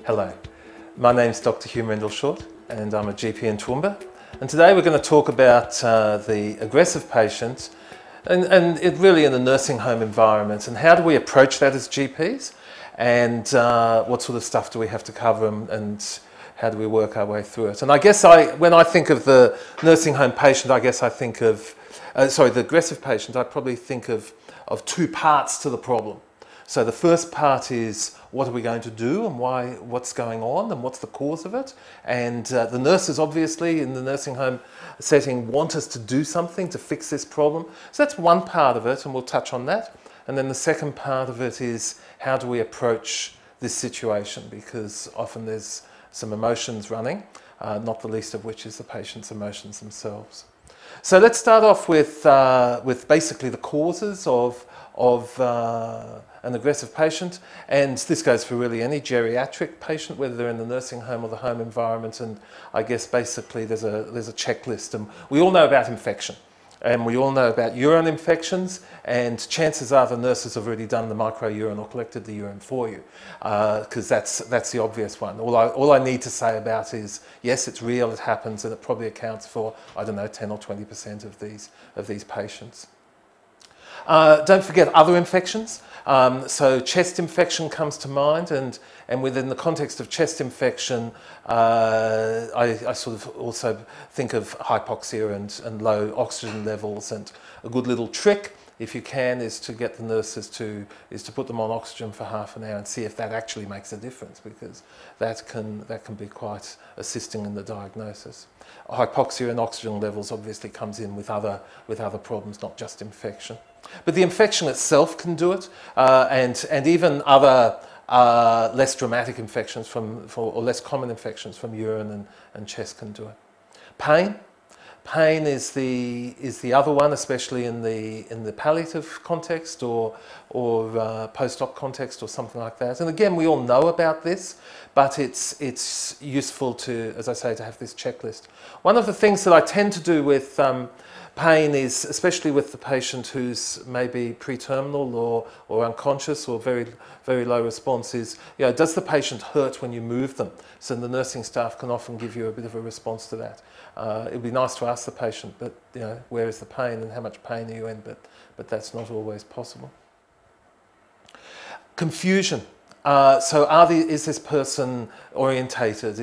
Hello, my name's Dr. Hume Rendle-Short and I'm a GP in Toowoomba, and today we're going to talk about the aggressive patient and it really in the nursing home environment, and how do we approach that as GPs, and what sort of stuff do we have to cover, and how do we work our way through it. And I guess when I think of the nursing home patient, I guess I think of, the aggressive patient, I probably think of two parts to the problem. So the first part is, what are we going to do, and why, what's going on, and what's the cause of it? And the nurses, obviously, in the nursing home setting, want us to do something to fix this problem. So that's one part of it, and we'll touch on that. And then the second part of it is, how do we approach this situation? Because often there's some emotions running, not the least of which is the patient's emotions themselves. So let's start off with basically the causes of an aggressive patient, and this goes for really any geriatric patient, whether they're in the nursing home or the home environment. And I guess basically there's a checklist, and we all know about infection, and we all know about urine infections, and chances are the nurses have already done the micro-urine or collected the urine for you, because that's the obvious one. All I need to say about is, yes, it's real, it happens, and it probably accounts for, I don't know, 10 or 20% of these patients. Don't forget other infections. So chest infection comes to mind, and within the context of chest infection, I sort of also think of hypoxia and low oxygen levels. And a good little trick, if you can, is to get the nurses to put them on oxygen for half an hour and see if that actually makes a difference, because that can be quite assisting in the diagnosis. Hypoxia and oxygen levels obviously comes in with other problems, not just infection. But the infection itself can do it, and even other less dramatic infections or less common infections from urine and chest can do it. Pain is the other one, especially in the palliative context or post-op context or something like that. And again, we all know about this, but it's useful to, as I say, to have this checklist. One of the things that I tend to do with pain is, especially with the patient who's maybe pre-terminal or unconscious or very, very low response, is, does the patient hurt when you move them? So the nursing staff can often give you a bit of a response to that. It would be nice to ask the patient, but where is the pain and how much pain are you in? But that's not always possible. Confusion. So is this person orientated?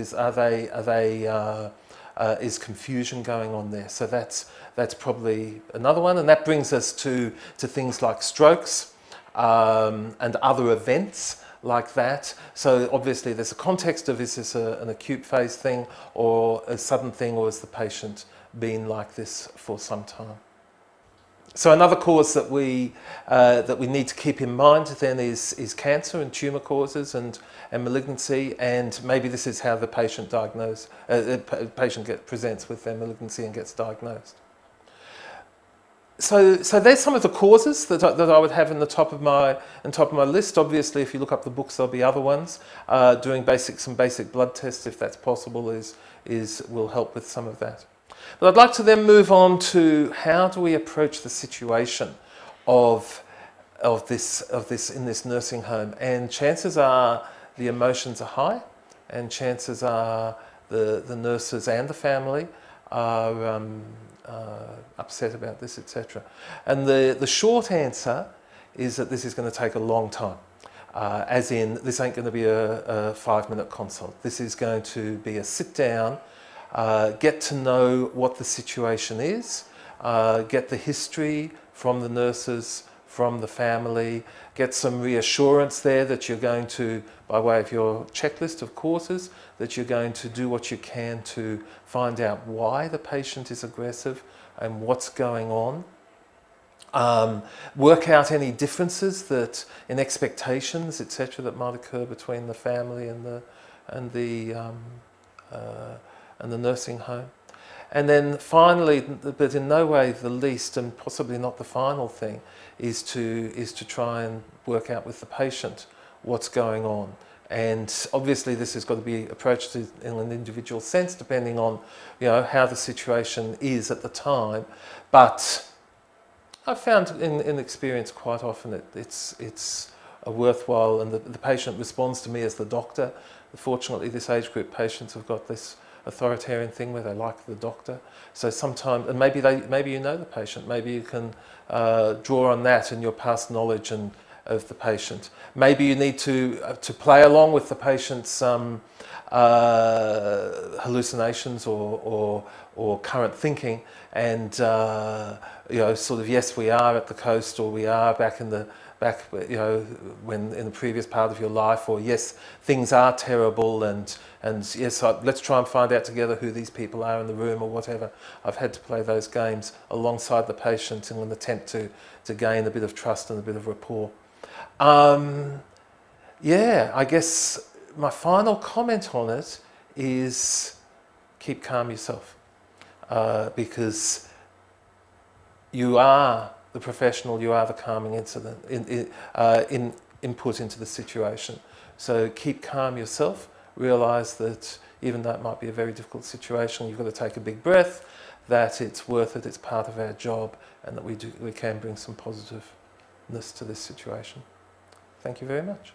Is confusion going on there? So that's probably another one, and that brings us to things like strokes and other events like that. So obviously there's a context of, is this an acute phase thing or a sudden thing, or has the patient been like this for some time? So another cause that we need to keep in mind then is cancer and tumour causes and malignancy, and maybe this is how the patient presents with their malignancy and gets diagnosed. So there's some of the causes that I would have in the top of my list. Obviously, if you look up the books, there'll be other ones. Doing some basic blood tests, if that's possible, will help with some of that. But I'd like to then move on to, how do we approach the situation of this in this nursing home? And chances are the emotions are high, and chances are the nurses and the family are upset about this, etc. And the short answer is that this is going to take a long time. As in, this ain't going to be a 5-minute consult. This is going to be a sit down, get to know what the situation is, get the history from the nurses, from the family, get some reassurance there that you're going to, by way of your checklist of causes, that you're going to do what you can to find out why the patient is aggressive and what's going on. Work out any differences in expectations, etc., that might occur between the family and the nursing home. And then finally, but in no way the least, and possibly not the final thing, is to try and work out with the patient what's going on. And obviously this has got to be approached in an individual sense, depending on how the situation is at the time. But I've found in experience quite often it's worthwhile, and the patient responds to me as the doctor. Fortunately, this age group patients have got this authoritarian thing where they like the doctor. So sometimes, and maybe you know the patient, maybe you can draw on that in your past knowledge and of the patient. Maybe you need to play along with the patient's hallucinations or current thinking, and you know, sort of, yes, we are at the coast, or we are back, you know, when in the previous part of your life, or yes, things are terrible, and yes, let's try and find out together who these people are in the room, or whatever. I've had to play those games alongside the patient in an attempt to gain a bit of trust and a bit of rapport. Yeah, I guess my final comment on it is keep calm yourself, because you are the professional, you are the calming input into the situation. So keep calm yourself, realise that even though it might be a very difficult situation, you've got to take a big breath, that it's worth it, it's part of our job, and that we can bring some positiveness to this situation. Thank you very much.